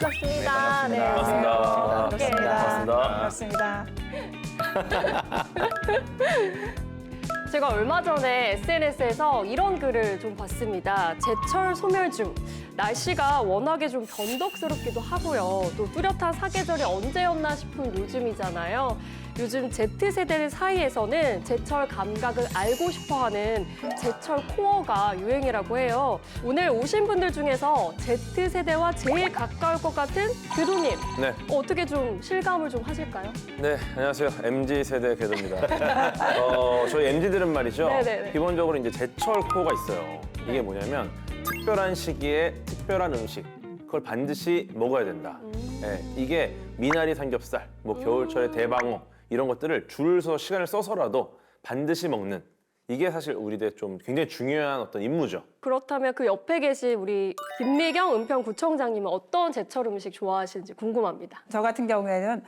반갑습니다. 네, 반갑습니다. 반갑습니다. 제가 얼마 전에 SNS에서 이런 글을 좀 봤습니다. 제철 소멸 중. 날씨가 워낙에 좀 변덕스럽기도 하고요. 또 뚜렷한 사계절이 언제였나 싶은 요즘이잖아요. 요즘 Z세대들 사이에서는 제철 감각을 알고 싶어하는 제철 코어가 유행이라고 해요. 오늘 오신 분들 중에서 Z세대와 제일 가까울 것 같은 교도님. 네, 어떻게 좀 실감을 좀 하실까요? 네, 안녕하세요. MZ 세대 궤도입니다. 저희 MZ들은 말이죠. 네네네. 기본적으로 이제 제철 코어가 있어요. 이게 뭐냐면 특별한 시기에 특별한 음식, 그걸 반드시 먹어야 된다. 네, 이게 미나리 삼겹살, 뭐 겨울철에 대방어 이런 것들을 줄 서 시간을 써서라도 반드시 먹는. 이게 사실 우리들 좀 굉장히 중요한 어떤 임무죠. 그렇다면 그 옆에 계신 우리 김미경 은평구청장님은 어떤 제철 음식 좋아하시는지 궁금합니다. 저 같은 경우에는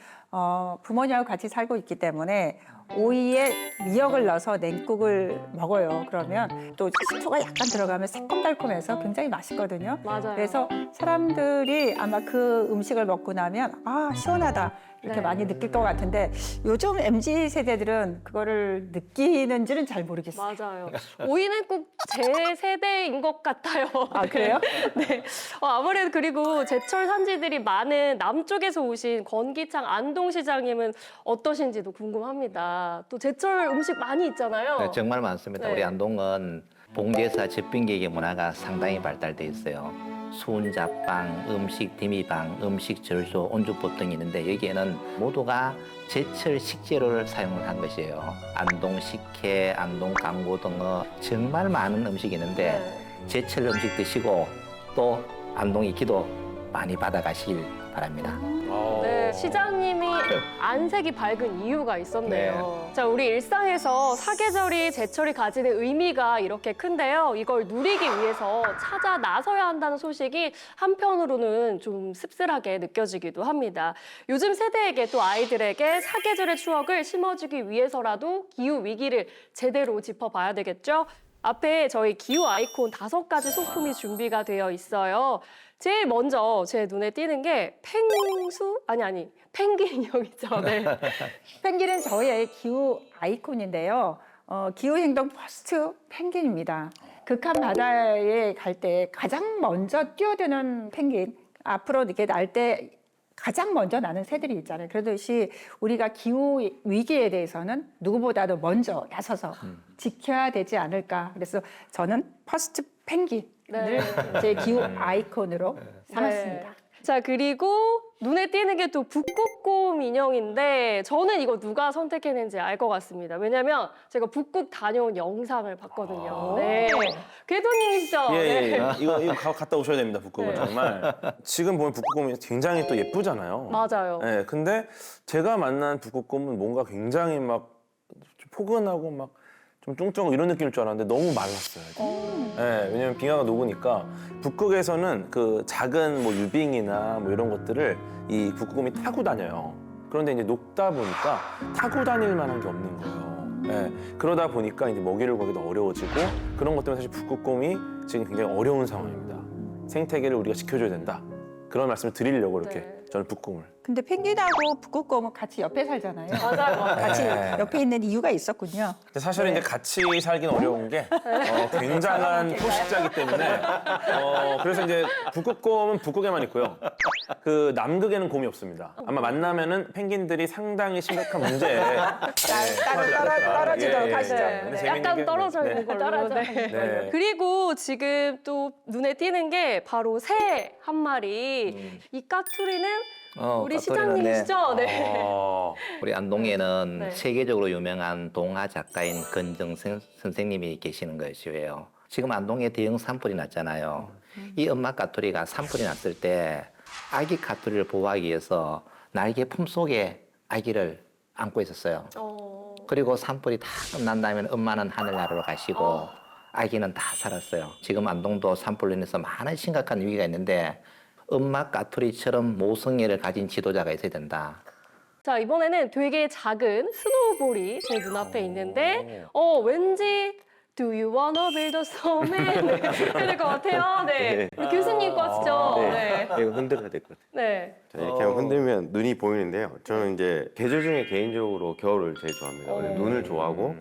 부모님하고 같이 살고 있기 때문에 오이에 미역을 넣어서 냉국을 먹어요. 그러면 또 식초가 약간 들어가면 새콤달콤해서 굉장히 맛있거든요. 맞아요. 그래서 사람들이 아마 그 음식을 먹고 나면 아 시원하다 이렇게 네. 많이 느낄 것 같은데 요즘 MZ 세대들은 그거를 느끼는지는 잘 모르겠어요. 맞아요. 오이는 꼭 제 세대인 것 같아요. 아 그래요? 네. 아무래도 그리고 제철 산지들이 많은 남쪽에서 오신 권기창 안동시장님은 어떠신지도 궁금합니다. 또 제철 음식 많이 있잖아요. 네, 정말 많습니다. 네. 우리 안동은 봉제사 집빈계의 문화가 상당히 발달돼 있어요. 수은자빵, 음식 디미방, 음식 절소, 온주법 등이 있는데 여기에는 모두가 제철 식재료를 사용을 한 것이에요. 안동 식혜, 안동 강고등어 정말 많은 음식이 있는데 네. 제철 음식 드시고 또 안동의 기도 많이 받아가시길 바랍니다. 네, 시장님이 안색이 밝은 이유가 있었네요. 네. 자, 우리 일상에서 사계절이 제철이 가지는 의미가 이렇게 큰데요. 이걸 누리기 위해서 찾아 나서야 한다는 소식이 한편으로는 좀 씁쓸하게 느껴지기도 합니다. 요즘 세대에게 또 아이들에게 사계절의 추억을 심어주기 위해서라도 기후 위기를 제대로 짚어봐야 되겠죠. 앞에 저희 기후 아이콘 5가지 소품이 준비가 되어 있어요. 제일 먼저 제 눈에 띄는 게 펭귄 인형이죠. 네. 펭귄은 저희의 기후 아이콘인데요. 기후행동 퍼스트 펭귄입니다. 극한 바다에 갈 때 가장 먼저 뛰어드는 펭귄, 앞으로 이렇게 날 때 가장 먼저 나는 새들이 있잖아요. 그러듯이 우리가 기후 위기에 대해서는 누구보다도 먼저 나서서 지켜야 되지 않을까. 그래서 저는 퍼스트 펭귄을 네. 제 기후 아이콘으로 삼았습니다. 네. 자, 그리고 눈에 띄는 게 또 북극곰 인형인데 저는 이거 누가 선택했는지 알 것 같습니다. 왜냐면 제가 북극 다녀온 영상을 봤거든요. 네. 궤도님이시죠? 예, 네. 예. 이거 갔다 오셔야 됩니다, 북극은 네. 정말. 지금 보면 북극곰이 굉장히 또 예쁘잖아요. 맞아요. 예, 근데 제가 만난 북극곰은 뭔가 굉장히 막 좀 포근하고 막 좀 뚱뚱하고 이런 느낌일 줄 알았는데 너무 말랐어요. 예, 왜냐면 빙하가 녹으니까 북극에서는 그 작은 뭐 유빙이나 뭐 이런 것들을 이 북극곰이 타고 다녀요. 그런데 이제 녹다 보니까 타고 다닐 만한 게 없는 거예요. 예, 그러다 보니까 이제 먹이를 구하기도 어려워지고 그런 것 때문에 사실 북극곰이 지금 굉장히 어려운 상황입니다. 생태계를 우리가 지켜줘야 된다. 그런 말씀을 드리려고 이렇게 네. 저는 북극곰을. 근데 펭귄하고 북극곰은 같이 옆에 살잖아요. 맞아요. 같이 네. 옆에 있는 이유가 있었군요. 근데 사실은 이제 같이 살기는 어려운 게 굉장한 포식자이기 때문에 그래서 이제 북극곰은 북극에만 있고요. 그 남극에는 곰이 없습니다. 아마 만나면은 펭귄들이 상당히 심각한 문제에 떨어지도록 하시죠. 네. 약간 떨어져 있는 걸로. 네. 네. 그리고 지금 또 눈에 띄는 게 바로 새 한 마리. 이 까투리는 우리 까투리는, 시장님이시죠? 네. 우리 안동에는 네. 세계적으로 유명한 동화 작가인 건정선 선생님이 계시는 것이에요. 지금 안동에 대형 산불이 났잖아요. 이 엄마 까투리가 산불이 났을 때 아기 까투리를 보호하기 위해서 날개 품속에 아기를 안고 있었어요. 그리고 산불이 다 끝난 다음에 엄마는 하늘나라로 가시고 아기는 다 살았어요. 지금 안동도 산불로 인해서 많은 심각한 위기가 있는데 엄마 까투리처럼 모성애를 가진 지도자가 있어야 된다. 자, 이번에는 되게 작은 스노우볼이 제 눈앞에 있는데 왠지 Do you wanna build a snowman? 네, 해야 될 것 같아요. 네. 우리 교수님 거시죠? 네. 이거 흔들어야 될 것 같아요. 네. 자, 이렇게 하면 흔들면 눈이 보이는데요. 저는 이제 계절 중에 개인적으로 겨울을 제일 좋아합니다. 원래 눈을 좋아하고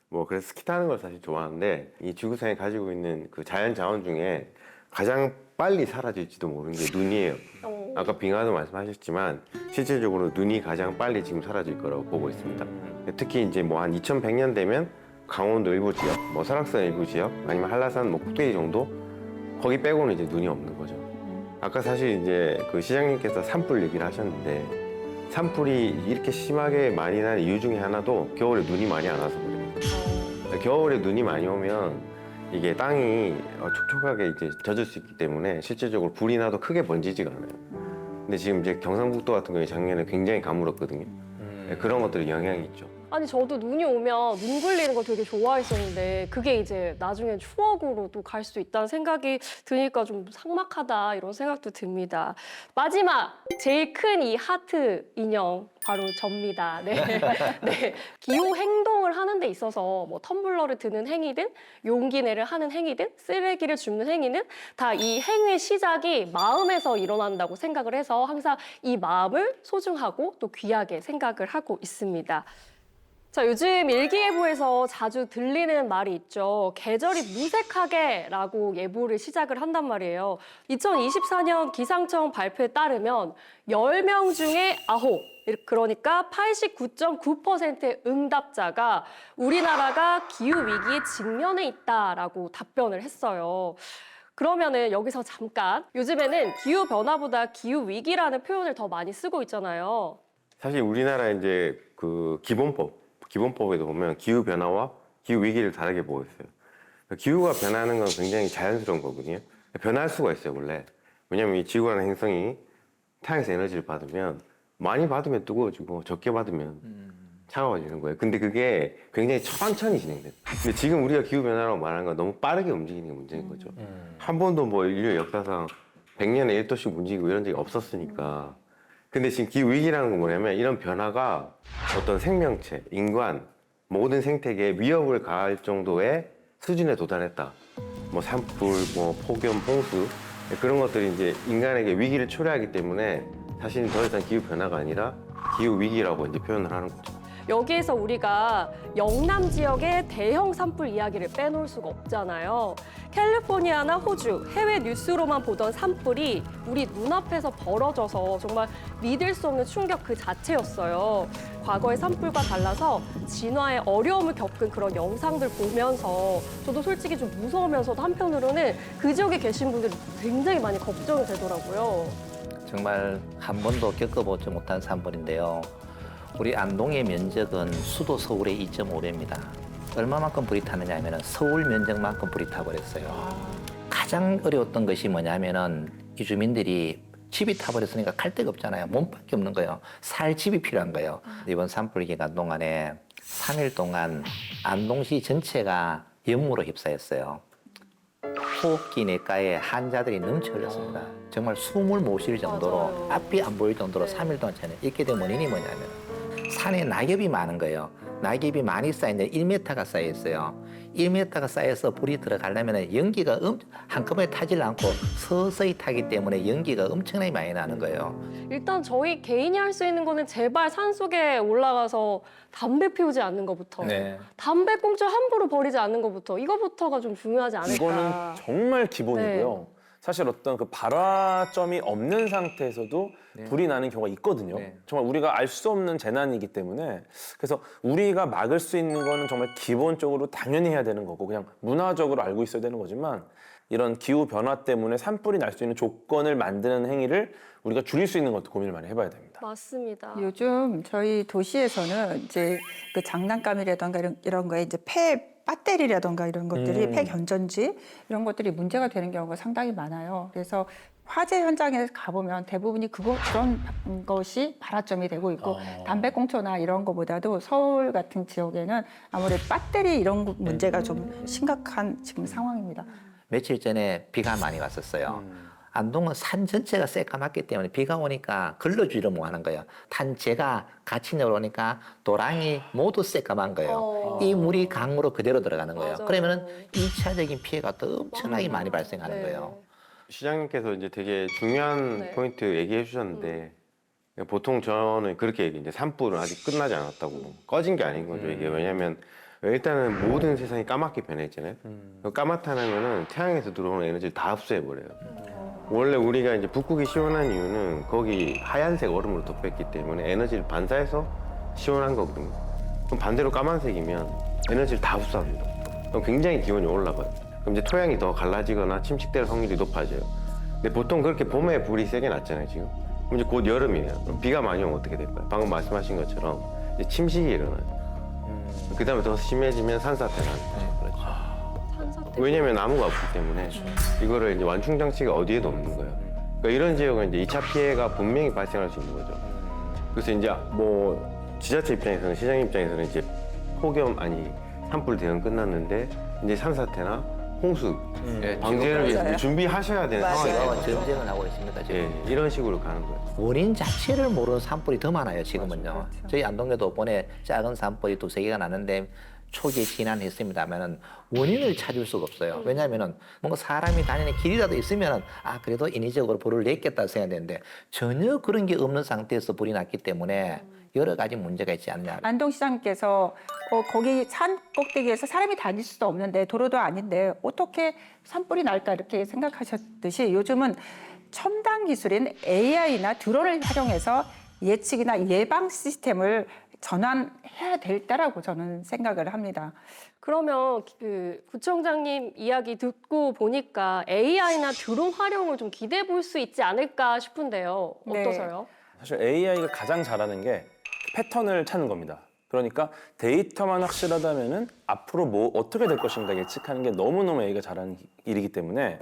뭐 그래서 스키 타는 걸 사실 좋아하는데 이 지구상에 가지고 있는 그 자연 자원 중에 가장 빨리 사라질지도 모르는 게 눈이에요. 아까 빙하도 말씀하셨지만 실질적으로 눈이 가장 빨리 지금 사라질 거라고 보고 있습니다. 특히 이제 뭐 한 2100년 되면 강원도 일부 지역, 뭐 설악산 일부 지역, 아니면 한라산 뭐 꼭대기 정도 거기 빼고는 이제 눈이 없는 거죠. 아까 사실 이제 그 시장님께서 산불 얘기를 하셨는데 산불이 이렇게 심하게 많이 나는 이유 중에 하나도 겨울에 눈이 많이 안 와서 그래요. 겨울에 눈이 많이 오면 이게 땅이 촉촉하게 이제 젖을 수 있기 때문에 실질적으로 불이 나도 크게 번지지가 않아요. 근데 지금 이제 경상북도 같은 경우에 작년에 굉장히 가물었거든요. 그런 것들이 영향이 있죠. 아니 저도 눈이 오면 눈 굴리는 거 되게 좋아했었는데 그게 이제 나중엔 추억으로 또 갈 수 있다는 생각이 드니까 좀 삭막하다 이런 생각도 듭니다. 마지막 제일 큰 이 하트 인형 바로 접니다. 네. 네. 기후 행동을 하는 데 있어서 뭐 텀블러를 드는 행위든 용기 내를 하는 행위든 쓰레기를 줍는 행위는 다 이 행위의 시작이 마음에서 일어난다고 생각을 해서 항상 이 마음을 소중하고 또 귀하게 생각을 하고 있습니다. 자, 요즘 일기예보에서 자주 들리는 말이 있죠. 계절이 무색하게라고 예보를 시작을 한단 말이에요. 2024년 기상청 발표에 따르면 10명 중에 9, 그러니까 89.9%의 응답자가 우리나라가 기후위기에 직면해 있다라고 답변을 했어요. 그러면은 여기서 잠깐, 요즘에는 기후변화보다 기후위기라는 표현을 더 많이 쓰고 있잖아요. 사실 우리나라 이제 그 기본법에도 보면 기후 변화와 기후 위기를 다르게 보고 있어요. 기후가 변하는 건 굉장히 자연스러운 거거든요. 변할 수가 있어요, 원래. 왜냐하면 이 지구라는 행성이太阳에서 에너지를 받으면 많이 받으면 뜨거워지고 적게 받으면 차가워지는 거예요. 근데 그게 굉장히 천천히 진행돼요. 근데 지금 우리가 기후 변화라고 말하는 건 너무 빠르게 움직이는 게 문제인 거죠. 한 번도 뭐 인류 역사상 100년에 1도씩 움직이고 이런 적이 없었으니까. 근데 지금 기후 위기라는 건 뭐냐면 이런 변화가 어떤 생명체, 인간, 모든 생태계에 위협을 가할 정도의 수준에 도달했다. 뭐 산불, 뭐 폭염, 홍수 그런 것들이 이제 인간에게 위기를 초래하기 때문에 사실은 더 이상 기후 변화가 아니라 기후 위기라고 이제 표현을 하는 거죠. 여기에서 우리가 영남 지역의 대형 산불 이야기를 빼놓을 수가 없잖아요. 캘리포니아나 호주, 해외 뉴스로만 보던 산불이 우리 눈앞에서 벌어져서 정말 믿을 수 없는 충격 그 자체였어요. 과거의 산불과 달라서 진화에 어려움을 겪은 그런 영상들 보면서 저도 솔직히 좀 무서우면서도 한편으로는 그 지역에 계신 분들이 굉장히 많이 걱정이 되더라고요. 정말 한 번도 겪어보지 못한 산불인데요. 우리 안동의 면적은 수도 서울의 2.5배입니다. 얼마만큼 불이 타느냐 하면 서울 면적만큼 불이 타버렸어요. 가장 어려웠던 것이 뭐냐면은 이 주민들이 집이 타버렸으니까 갈 데가 없잖아요. 몸밖에 없는 거예요. 살 집이 필요한 거예요. 이번 산불 기간 동안에 3일 동안 안동시 전체가 연무로 휩싸였어요. 호흡기 내과에 환자들이 넘쳐 흘렸습니다. 정말 숨을 못 쉴 정도로 맞아요. 앞이 안 보일 정도로 네. 3일 동안 전에 이렇게 된 원인이 뭐냐면 산에 낙엽이 많은 거예요. 낙엽이 많이 쌓이는데 1m가 쌓여 있어요. 1m가 쌓여서 불이 들어가려면 연기가 한꺼번에 타질 않고 서서히 타기 때문에 연기가 엄청나게 많이 나는 거예요. 일단 저희 개인이 할 수 있는 거는 제발 산속에 올라가서 담배 피우지 않는 것부터 네. 담배 꽁초 함부로 버리지 않는 것부터 이거부터가 좀 중요하지 않을까. 이거는 정말 기본이고요. 사실 어떤 그 발화점이 없는 상태에서도 네. 불이 나는 경우가 있거든요. 네. 정말 우리가 알 수 없는 재난이기 때문에 그래서 우리가 막을 수 있는 거는 정말 기본적으로 당연히 해야 되는 거고 그냥 문화적으로 알고 있어야 되는 거지만 이런 기후 변화 때문에 산불이 날 수 있는 조건을 만드는 행위를 우리가 줄일 수 있는 것도 고민을 많이 해봐야 됩니다. 맞습니다. 요즘 저희 도시에서는 이제 그 장난감이라던가 이런 거에 이제 폐 배터리라던가 이런 것들이 폐 견전지 이런 것들이 문제가 되는 경우가 상당히 많아요. 그래서 화재 현장에 가보면 대부분이 그런 것이 발화점이 되고 있고 담배꽁초나 이런 거보다도 서울 같은 지역에는 아무래도 배터리 이런 문제가 좀 심각한 지금 상황입니다. 며칠 전에 비가 많이 왔었어요. 안동은 산 전체가 새까맣기 때문에 비가 오니까 걸러주지를 못하는 거예요. 탄재가 같이 내려오니까 도랑이 모두 새까만 거예요. 이 물이 강으로 그대로 들어가는 거예요. 맞아요. 그러면은 2차적인 피해가 더 엄청나게 많이 발생하는 네. 거예요. 시장님께서 이제 되게 중요한 네. 포인트 얘기해 주셨는데 보통 저는 그렇게 얘기해. 이제 산불은 아직 끝나지 않았다고 꺼진 게 아닌 거죠. 이게 왜냐면 일단은 모든 세상이 까맣게 변했잖아요. 까맣다는 태양에서 들어오는 에너지를 다 흡수해 버려요. 원래 우리가 이제 북극이 시원한 이유는 거기 하얀색 얼음으로 덮였기 때문에 에너지를 반사해서 시원한 거거든요. 그럼 반대로 까만색이면 에너지를 다 흡수합니다. 그럼 굉장히 기온이 올라가요. 그럼 이제 토양이 더 갈라지거나 침식될 확률이 높아져요. 근데 보통 그렇게 봄에 불이 세게 났잖아요, 지금. 그럼 이제 곧 여름이에요. 그럼 비가 많이 오면 어떻게 될까요? 방금 말씀하신 것처럼 이제 침식이 일어나요. 그 다음에 더 심해지면 산사태가 나는 거죠. 그렇죠. 산사태. 왜냐면 나무가 없기 때문에 이거를 이제 완충 장치가 어디에도 없는 거예요. 그러니까 이런 지역은 이제 2차 피해가 분명히 발생할 수 있는 거죠. 그래서 이제 뭐 지자체 입장에서는 시장 입장에서는 이제 산불 대응 끝났는데 이제 산사태나 홍수 예, 방제를 위해서 맞아요. 이제 준비하셔야 되는 맞아요. 상황이에요. 지금 전쟁을 하고 있습니다. 지금. 예, 이런 식으로 가는 거예요. 원인 자체를 모르는 산불이 더 많아요, 지금은요. 그렇죠. 저희 안동에도 번에 작은 산불이 2-3개가 났는데 초기에 진화했습니다면은 원인을 찾을 수가 없어요. 왜냐하면은 뭔가 사람이 다니는 길이라도 있으면은 그래도 인위적으로 불을 냈겠다 생각되는데 전혀 그런 게 없는 상태에서 불이 났기 때문에 여러 가지 문제가 있지 않냐. 안동시장께서 거기 산 꼭대기에서 사람이 다닐 수도 없는데 도로도 아닌데 어떻게 산불이 날까 이렇게 생각하셨듯이 요즘은 첨단 기술인 AI나 드론을 활용해서 예측이나 예방 시스템을 전환해야 될 때라고 저는 생각을 합니다. 그러면 그 구청장님 이야기 듣고 보니까 AI나 드론 활용을 좀 기대해 볼 수 있지 않을까 싶은데요. 네. 어떠세요? 사실 AI가 가장 잘하는 게 패턴을 찾는 겁니다. 그러니까 데이터만 확실하다면은 앞으로 뭐 어떻게 될 것인가 예측하는 게 너무너무 AI가 잘하는 일이기 때문에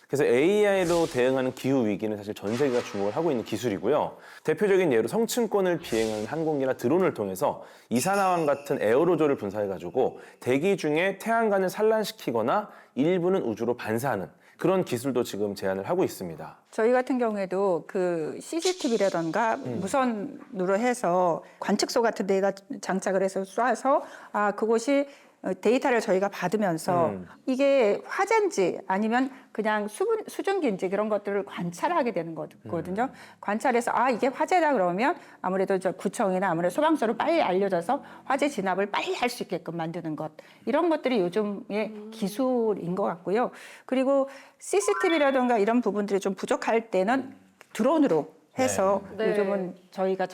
그래서 AI로 대응하는 기후 위기는 사실 전 세계가 주목을 하고 있는 기술이고요. 대표적인 예로 성층권을 비행하는 항공기나 드론을 통해서 이산화황 같은 에어로졸을 분사해가지고 대기 중에 태양광을 산란시키거나 일부는 우주로 반사하는 그런 기술도 지금 제안을 하고 있습니다. 저희 같은 경우에도 그 CCTV라던가 무선으로 해서 관측소 같은 데가 장착을 해서 쏴서 그곳이 데이터를 저희가 받으면서 이게 화재인지 아니면 그냥 수증기인지 그런 것들을 관찰하게 되는 거거든요. 관찰해서 이게 화재다 그러면 아무래도 저 구청이나 아무래도 소방서로 빨리 알려져서 화재 진압을 빨리 할 수 있게끔 만드는 것. 이런 것들이 요즘의 기술인 것 같고요. 그리고 CCTV라든가 이런 부분들이 좀 부족할 때는 드론으로 해서 네. 요즘은 저희가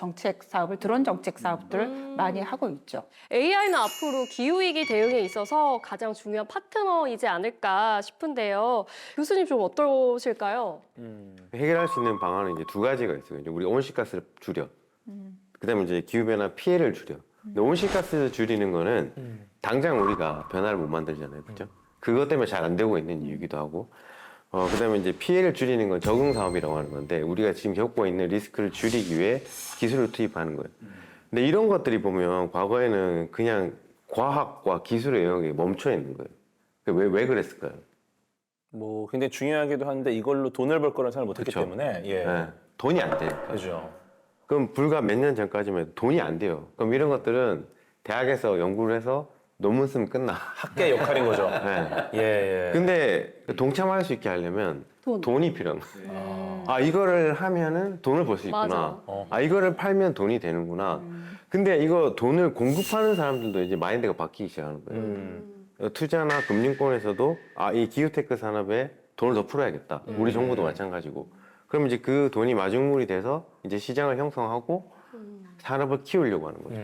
드론 정책 사업들을 많이 하고 있죠. AI는 앞으로 기후위기 대응에 있어서 가장 중요한 파트너이지 않을까 싶은데요. 교수님 좀 어떠실까요? 해결할 수 있는 방안은 이제 두 가지가 있어요. 이제 우리 온실가스를 줄여. 그다음에 이제 기후변화 피해를 줄여. 근데 온실가스 줄이는 거는 당장 우리가 변화를 못 만들잖아요. 그죠? 그것 때문에 잘 안 되고 있는 이유기도 하고. 그다음에 이제 피해를 줄이는 건 적응 사업이라고 하는 건데 우리가 지금 겪고 있는 리스크를 줄이기 위해 기술을 투입하는 거예요. 근데 이런 것들이 보면 과거에는 그냥 과학과 기술의 영역에 멈춰 있는 거예요. 왜 그랬을까요? 뭐 굉장히 중요하기도 한데 이걸로 돈을 벌 거라는 생각을 못했기 그쵸. 때문에 네, 돈이 안 되니까. 그죠. 그럼 불과 몇 년 전까지만 해도 돈이 안 돼요. 그럼 이런 것들은 대학에서 연구를 해서 논문 쓰면 끝나. 학계 역할인 거죠. 네. 예. 근데 동참할 수 있게 하려면 돈이 필요한 거예요. 이거를 하면은 돈을 벌 수 있구나. 맞아. 이거를 팔면 돈이 되는구나. 근데 이거 돈을 공급하는 사람들도 이제 마인드가 바뀌기 시작하는 거예요. 투자나 금융권에서도 이 기후테크 산업에 돈을 더 풀어야겠다. 우리 정부도 마찬가지고. 그럼 이제 그 돈이 마중물이 돼서 이제 시장을 형성하고 산업을 키우려고 하는 거죠.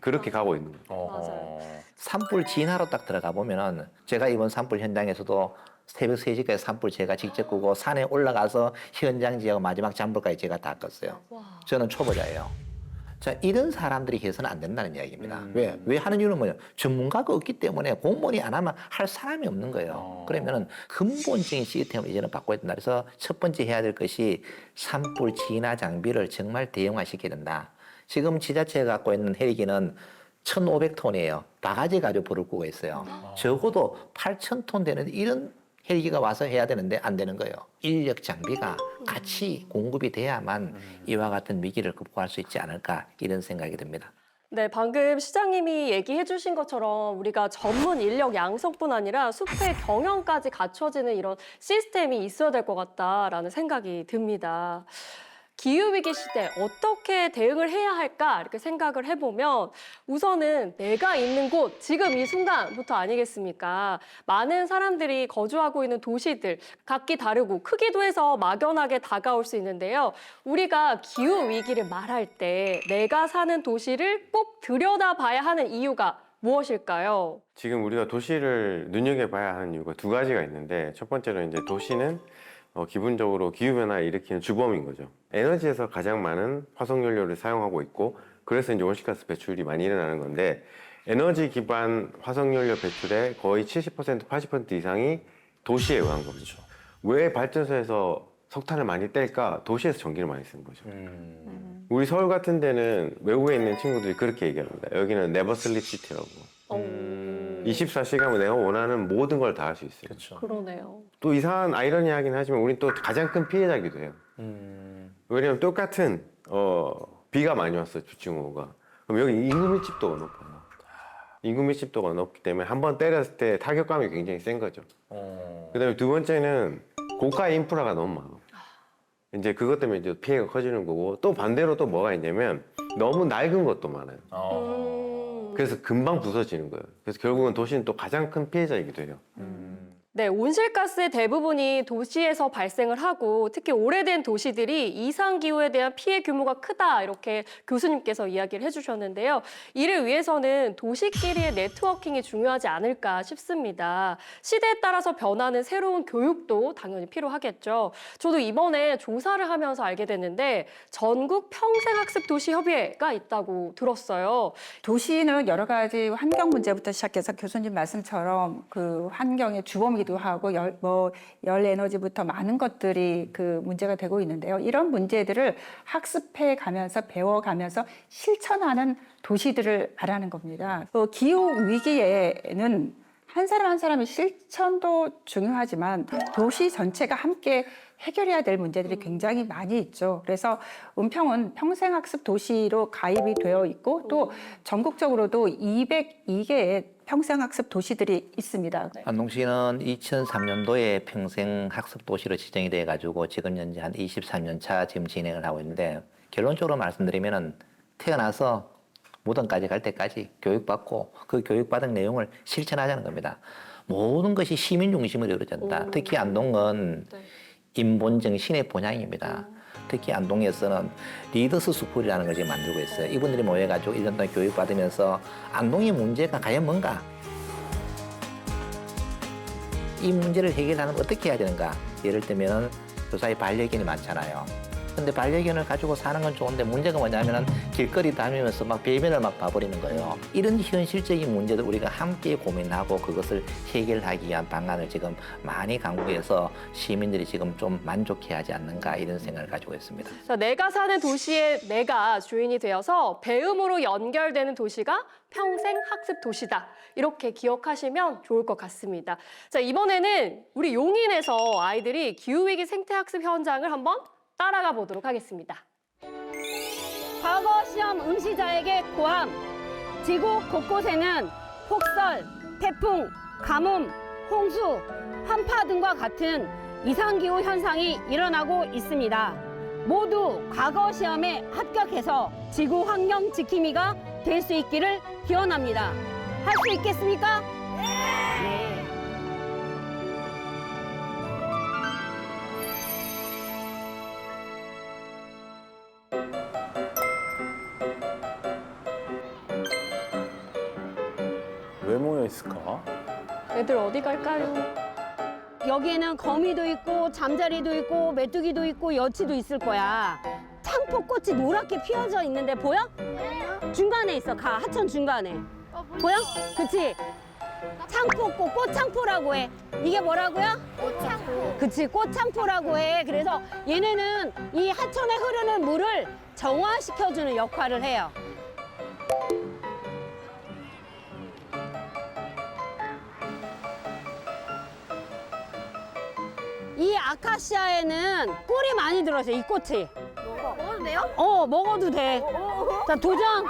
그렇게 가고 있는 거예요. 맞아요. 산불 진화로 딱 들어가 보면은 제가 이번 산불 현장에서도 새벽 3시까지 산불 제가 직접 끄고 산에 올라가서 현장 지하고 마지막 잔불까지 제가 다 껐어요. 저는 초보자예요. 자, 이런 사람들이 해서는 안 된다는 이야기입니다. 왜 하는 이유는 뭐냐? 전문가가 없기 때문에 공무원이 안 하면 할 사람이 없는 거예요. 그러면은 근본적인 시스템을 이제는 바꿔야 된다. 그래서 첫 번째 해야 될 것이 산불 진화 장비를 정말 대형화시켜야 된다. 지금 지자체가 갖고 있는 헬기는 1,500톤이에요. 바가지 가지고 불을 끄고 있어요. 적어도 8,000톤 되는데 이런 헬기가 와서 해야 되는데 안 되는 거예요. 인력 장비가 같이 공급이 돼야만 이와 같은 위기를 극복할 수 있지 않을까 이런 생각이 듭니다. 네, 방금 시장님이 얘기해 주신 것처럼 우리가 전문 인력 양성뿐 아니라 숲의 경영까지 갖춰지는 이런 시스템이 있어야 될 것 같다라는 생각이 듭니다. 기후위기 시대 어떻게 대응을 해야 할까 이렇게 생각을 해보면 우선은 내가 있는 곳, 지금 이 순간부터 아니겠습니까? 많은 사람들이 거주하고 있는 도시들, 각기 다르고 크기도 해서 막연하게 다가올 수 있는데요. 우리가 기후위기를 말할 때 내가 사는 도시를 꼭 들여다봐야 하는 이유가 무엇일까요? 지금 우리가 도시를 눈여겨봐야 하는 이유가 두 가지가 있는데 첫 번째는 이제 도시는 기본적으로 기후변화를 일으키는 주범인 거죠. 에너지에서 가장 많은 화석연료를 사용하고 있고 그래서 이제 온실가스 배출이 많이 일어나는 건데 에너지 기반 화석연료 배출의 거의 70% 80% 이상이 도시에 의한 거죠. 왜 발전소에서 석탄을 많이 뗄까? 도시에서 전기를 많이 쓰는 거죠. 우리 서울 같은 데는 외국에 있는 친구들이 그렇게 얘기합니다. 여기는 never sleep city라고. 24시간 내가 원하는 모든 걸 다 할 수 있어요. 그렇죠. 그러네요. 또 이상한 아이러니하긴 하지만 우린 또 가장 큰 피해자기도 해요. 왜냐면 똑같은 비가 많이 왔어요. 주중호가. 그럼 여기 인구 밀집도가 높아요. 인구 밀집도가 높기 때문에 한 번 때렸을 때 타격감이 굉장히 센 거죠. 그다음에 두 번째는 고가 인프라가 너무 많아. 이제 그것 때문에 이제 피해가 커지는 거고 또 반대로 또 뭐가 있냐면 너무 낡은 것도 많아요. 그래서 금방 부서지는 거예요. 그래서 결국은 도시는 또 가장 큰 피해자이기도 해요. 네, 온실가스의 대부분이 도시에서 발생을 하고 특히 오래된 도시들이 이상기후에 대한 피해 규모가 크다 이렇게 교수님께서 이야기를 해주셨는데요. 이를 위해서는 도시끼리의 네트워킹이 중요하지 않을까 싶습니다. 시대에 따라서 변하는 새로운 교육도 당연히 필요하겠죠. 저도 이번에 조사를 하면서 알게 됐는데 전국 평생학습 도시협의회가 있다고 들었어요. 도시는 여러 가지 환경 문제부터 시작해서 교수님 말씀처럼 그 환경의 주범이기도 하고 열 에너지부터 많은 것들이 그 문제가 되고 있는데요. 이런 문제들을 학습해 가면서 배워가면서 실천하는 도시들을 말하는 겁니다. 기후 위기에는 한 사람 한 사람의 실천도 중요하지만 도시 전체가 함께 해결해야 될 문제들이 굉장히 많이 있죠. 그래서 은평은 평생학습 도시로 가입이 되어 있고 또 전국적으로도 202개의 평생학습 도시들이 있습니다. 안동시는 2003년도에 평생학습 도시로 지정이 돼가지고 지금 현재 한 23년 차 지금 진행을 하고 있는데 결론적으로 말씀드리면은 태어나서 무덤까지 갈 때까지 교육받고 그 교육받은 내용을 실천하자는 겁니다. 모든 것이 시민 중심으로 이루어진다. 특히 안동은 인본 정신의 본향입니다. 특히 안동에서는 리더스 스쿨이라는 것을 만들고 있어요. 이분들이 모여가지고 1년 동안 교육받으면서 안동의 문제가 과연 뭔가? 이 문제를 해결하는 어떻게 해야 되는가? 예를 들면 요사이 반려견이 많잖아요. 근데 반려견을 가지고 사는 건 좋은데 문제가 뭐냐면은 길거리 다니면서 막 배변을 막 봐버리는 거예요. 이런 현실적인 문제들 우리가 함께 고민하고 그것을 해결하기 위한 방안을 지금 많이 강구해서 시민들이 지금 좀 만족해하지 않는가 이런 생각을 가지고 있습니다. 자, 내가 사는 도시에 내가 주인이 되어서 배움으로 연결되는 도시가 평생 학습 도시다. 이렇게 기억하시면 좋을 것 같습니다. 자, 이번에는 우리 용인에서 아이들이 기후위기 생태학습 현장을 한번 따라가 보도록 하겠습니다. 과거 시험 응시자에게 고함. 지구 곳곳에는 폭설, 태풍, 가뭄, 홍수, 한파 등과 같은 이상기후 현상이 일어나고 있습니다. 모두 과거 시험에 합격해서 지구 환경 지킴이가 될 수 있기를 기원합니다. 할 수 있겠습니까? 네. 왜 모여 있을까? 애들 어디 갈까요? 여기에는 거미도 있고 잠자리도 있고 메뚜기도 있고 여치도 있을 거야. 창포꽃이 노랗게 피어져 있는데 보여? 중간에 있어. 하천 중간에. 보여? 그치? 창포꽃, 꽃창포라고 해. 이게 뭐라고요? 꽃창포. 그치, 꽃창포라고 해. 그래서 얘네는 이 하천에 흐르는 물을 정화시켜주는 역할을 해요. 아카시아에는 꿀이 많이 들어있어요, 이 꽃이. 먹어도 돼요? 먹어도 돼. 자, 도전.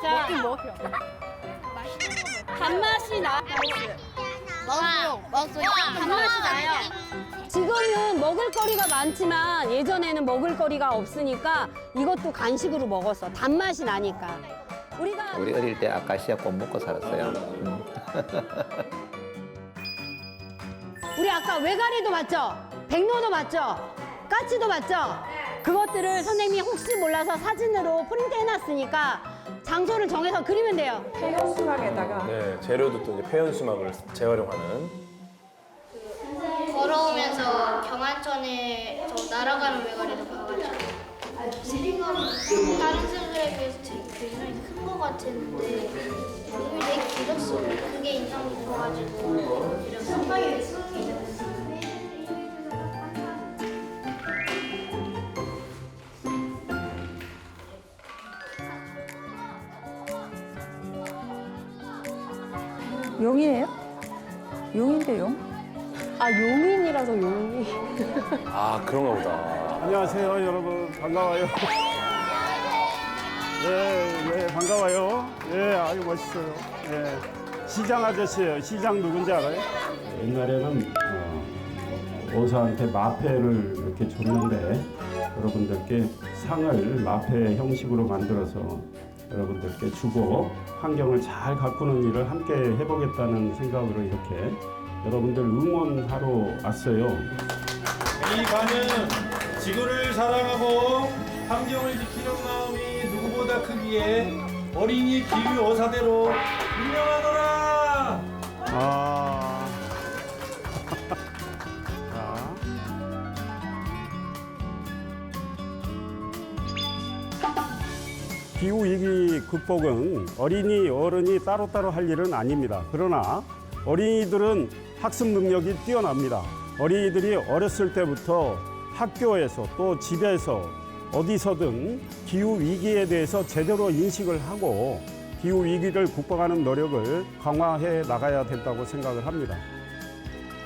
자, 단맛이 나. 단맛이 나요. 지금은 먹을거리가 많지만 예전에는 먹을거리가 없으니까 이것도 간식으로 먹었어. 단맛이 나니까. 우리 어릴 때 아카시아 꽃 먹고 살았어요. 우리 아까 외가리도 봤죠? 백로도 봤죠? 까치도 봤죠? 그것들을 선생님이 혹시 몰라서 사진으로 프린트 해놨으니까 장소를 정해서 그리면 돼요. 수박에다가 네, 재료도 또 이제 폐연 수막을 재활용하는. 걸어오면서 경안천에 저 날아가는 외가리도 봐가지고 다른 새들에 비해서 굉장히 큰 것 같았는데 몸이 되게 길었어. 그게 인상이 깊어가지고 그렸어. 용이에요? 용인데 용? 아, 용인이라서 용이. 아, 그런가 보다. 안녕하세요, 여러분. 반가워요. 네, 반가워요. 아유, 멋있어요. 시장 아저씨예요. 시장 누군지 알아요? 옛날에는 어사한테 마패를 이렇게 줬는데 여러분들께 상을 마패 형식으로 만들어서 여러분들께 주고 환경을 잘 가꾸는 일을 함께 해보겠다는 생각으로 이렇게 여러분들 응원하러 왔어요. 이 반은 지구를 사랑하고 환경을 지키는 마음이 누구보다 크기에 어린이 기후 어사대로 유명하노라. 자. 기후위기 극복은 어린이, 어른이 따로따로 할 일은 아닙니다. 그러나 어린이들은 학습 능력이 뛰어납니다. 어린이들이 어렸을 때부터 학교에서 또 집에서 어디서든 기후위기에 대해서 제대로 인식을 하고 기후위기를 극복하는 노력을 강화해 나가야 된다고 생각을 합니다.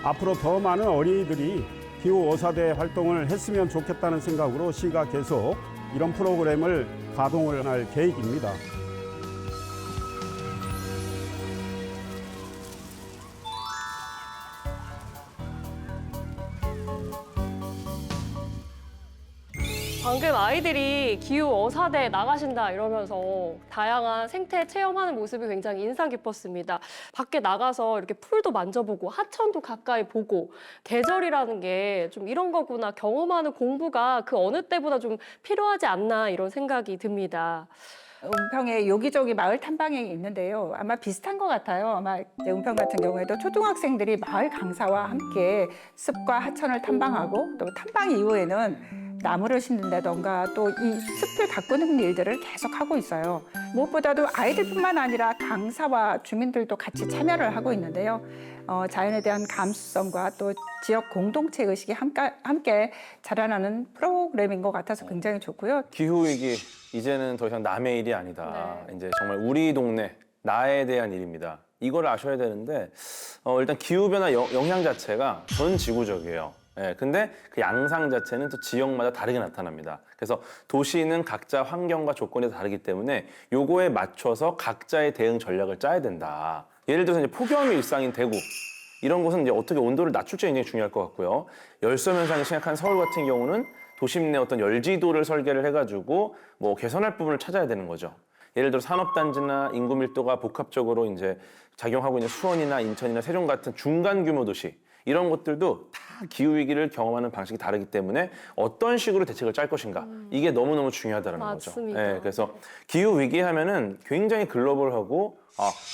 앞으로 더 많은 어린이들이 기후어사대 활동을 했으면 좋겠다는 생각으로 시가 계속 이런 프로그램을 가동을 할 계획입니다. 방금 아이들이 기후 어사대 나가신다 이러면서 다양한 생태 체험하는 모습이 굉장히 인상 깊었습니다. 밖에 나가서 이렇게 풀도 만져보고 하천도 가까이 보고 계절이라는 게 좀 이런 거구나 경험하는 공부가 그 어느 때보다 좀 필요하지 않나 이런 생각이 듭니다. 은평에 여기저기 마을 탐방이 있는데요. 아마 비슷한 것 같아요. 아마 이제 은평 같은 경우에도 초등학생들이 마을 강사와 함께 습과 하천을 탐방하고 또 탐방 이후에는 나무를 심는다던가 또 이 숲을 가꾸는 일들을 계속 하고 있어요. 무엇보다도 아이들뿐만 아니라 강사와 주민들도 같이 참여를 하고 있는데요. 자연에 대한 감수성과 또 지역 공동체 의식이 함께 자라나는 프로그램인 것 같아서 굉장히 좋고요. 기후위기, 이제는 더 이상 남의 일이 아니다. 이제 정말 우리 동네, 나에 대한 일입니다. 이걸 아셔야 되는데 일단 기후변화 영향 자체가 전 지구적이에요. 근데 그 양상 자체는 또 지역마다 다르게 나타납니다. 그래서 도시는 각자 환경과 조건이 다르기 때문에 요거에 맞춰서 각자의 대응 전략을 짜야 된다. 예를 들어서 이제 폭염이 일상인 대구, 이런 곳은 이제 어떻게 온도를 낮출지 굉장히 중요할 것 같고요. 열섬 현상이 심각한 서울 같은 경우는 도심 내 어떤 열지도를 설계를 해가지고 뭐 개선할 부분을 찾아야 되는 거죠. 예를 들어 산업단지나 인구 밀도가 복합적으로 이제 작용하고 있는 수원이나 인천이나 세종 같은 중간 규모 도시, 이런 것들도 다 기후위기를 경험하는 방식이 다르기 때문에 어떤 식으로 대책을 짤 것인가, 이게 너무너무 중요하다는 거죠. 맞습니다. 그래서 기후위기 하면은 굉장히 글로벌하고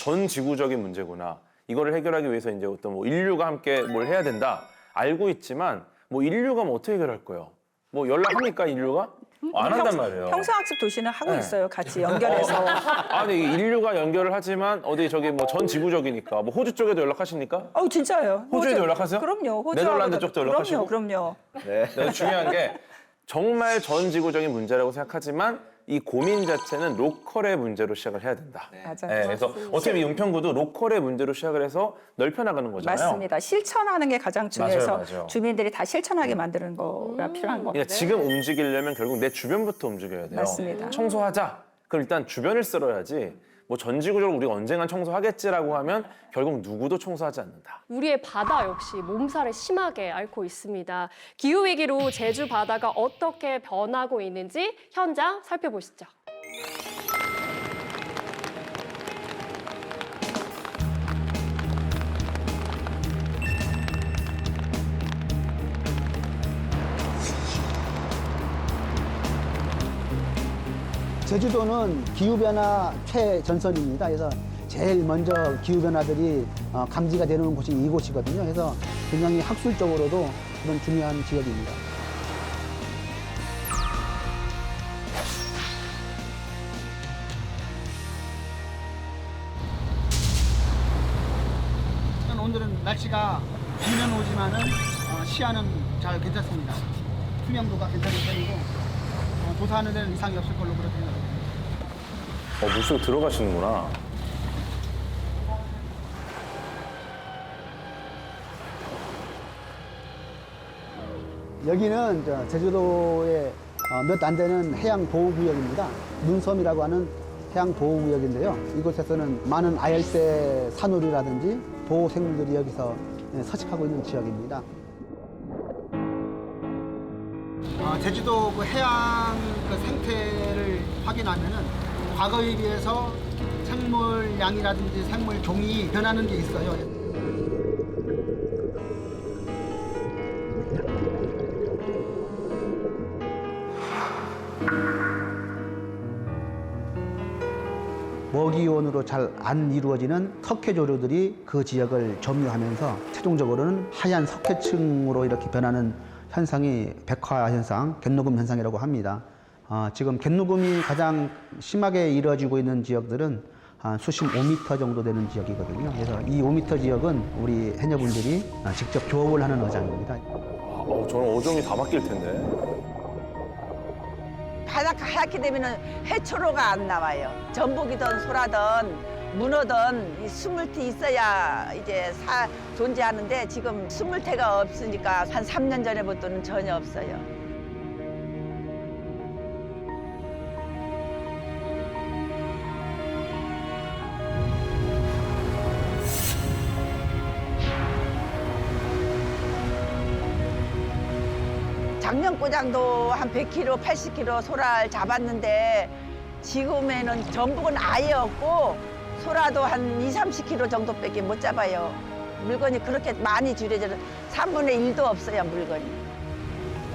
전 지구적인 문제구나. 이거를 해결하기 위해서 이제 어떤 뭐 인류가 함께 뭘 해야 된다. 알고 있지만 뭐 인류가 뭐 어떻게 해결할 거예요? 뭐 연락합니까, 인류가? 안 한단 말이에요. 평소학습 도시는 하고 네. 있어요. 같이 연결해서. 아니, 인류가 연결을 하지만 어디 저기 뭐 전 지구적이니까 뭐 호주 쪽에도 연락하십니까? 진짜요. 호주에도 연락하세요? 그럼요. 호주하고도- 네덜란드 쪽도 연락하시고? 그럼요. 네, 중요한 게 정말 전 지구적인 문제라고 생각하지만 이 고민 자체는 로컬의 문제로 시작을 해야 된다. 맞아요. 네, 그래서 어차피 이 은평구도 로컬의 문제로 시작을 해서 넓혀나가는 거잖아요. 맞습니다. 실천하는 게 가장 중요해서 맞아요. 주민들이 다 실천하게 만드는 거가 필요한 겁니다. 그러니까 지금 움직이려면 결국 내 주변부터 움직여야 돼요. 맞습니다. 청소하자. 그럼 일단 주변을 쓸어야지. 뭐 전지구적으로 우리가 언젠간 청소하겠지라고 하면 결국 누구도 청소하지 않는다. 우리의 바다 역시 몸살을 심하게 앓고 있습니다. 기후위기로 제주 바다가 어떻게 변하고 있는지 현장 살펴보시죠. 제주도는 기후변화 최전선입니다. 그래서 제일 먼저 기후변화들이 감지가 되는 곳이 이곳이거든요. 그래서 굉장히 학술적으로도 그런 중요한 지역입니다. 오늘은 날씨가 비는 오지만은 시야는 잘 괜찮습니다. 투명도가 괜찮은 편이고 조사하는 데는 이상이 없을 걸로 그렇게 생각합니다. 물속 들어가시는구나. 여기는 제주도의 몇 안 되는 해양 보호구역입니다. 눈섬이라고 하는 해양 보호구역인데요. 이곳에서는 많은 아열대 산호류라든지 보호생물들이 여기서 서식하고 있는 지역입니다. 제주도 그 해양 그 생태를 확인하면은 과거에 비해서 생물 양이라든지 생물 종이 변하는 게 있어요. 먹이원으로 잘 안 이루어지는 석회조류들이 그 지역을 점유하면서 최종적으로는 하얀 석회층으로 이렇게 변하는 현상이 백화 현상, 갯녹음 현상이라고 합니다. 지금 갯녹음이 가장 심하게 이루어지고 있는 지역들은 한 수심 5m 정도 되는 지역이거든요. 그래서 이 5m 지역은 우리 해녀분들이 직접 조업을 하는 어장입니다. 저는 어종이 다 바뀔 텐데. 바닷가 하얗게 되면 해초로가 안 나와요. 전복이든 소라든 문어든 이 수물태 있어야 이제 존재하는데 지금 수물태가 없으니까 한 3년 전에부터는 전혀 없어요. 작년 고장도 한 100kg, 80kg 소라를 잡았는데 지금에는 전복은 아예 없고 소라도 한 20, 30kg 정도밖에 못 잡아요. 물건이 그렇게 많이 줄여져서 3분의 1도 없어요, 물건이.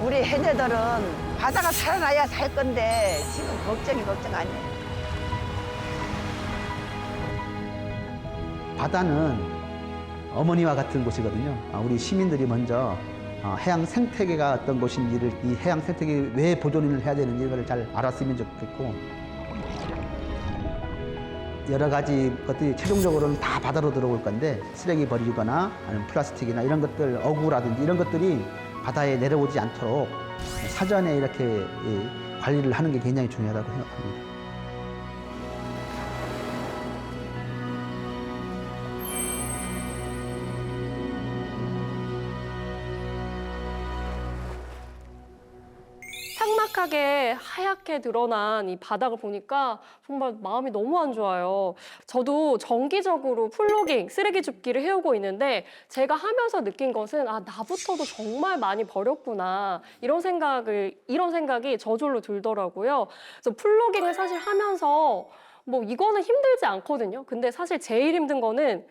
우리 해녀들은 바다가 살아나야 살 건데 지금 걱정 아니에요. 바다는 어머니와 같은 곳이거든요. 우리 시민들이 먼저 해양 생태계가 어떤 곳인지를, 이 해양 생태계 왜 보존을 해야 되는지를 잘 알았으면 좋겠고, 여러 가지 것들이 최종적으로는 다 바다로 들어올 건데 쓰레기 버리거나 아니면 플라스틱이나 이런 것들, 어구라든지 이런 것들이 바다에 내려오지 않도록 사전에 이렇게 관리를 하는 게 굉장히 중요하다고 생각합니다. 삭막하게 하얗게 드러난 이 바닥을 보니까 정말 마음이 너무 안 좋아요. 저도 정기적으로 플로깅, 쓰레기 줍기를 해오고 있는데 제가 하면서 느낀 것은 나부터도 정말 많이 버렸구나. 이런 생각이 저절로 들더라고요. 그래서 플로깅을 사실 하면서 뭐 이거는 힘들지 않거든요. 근데 사실 제일 힘든 거는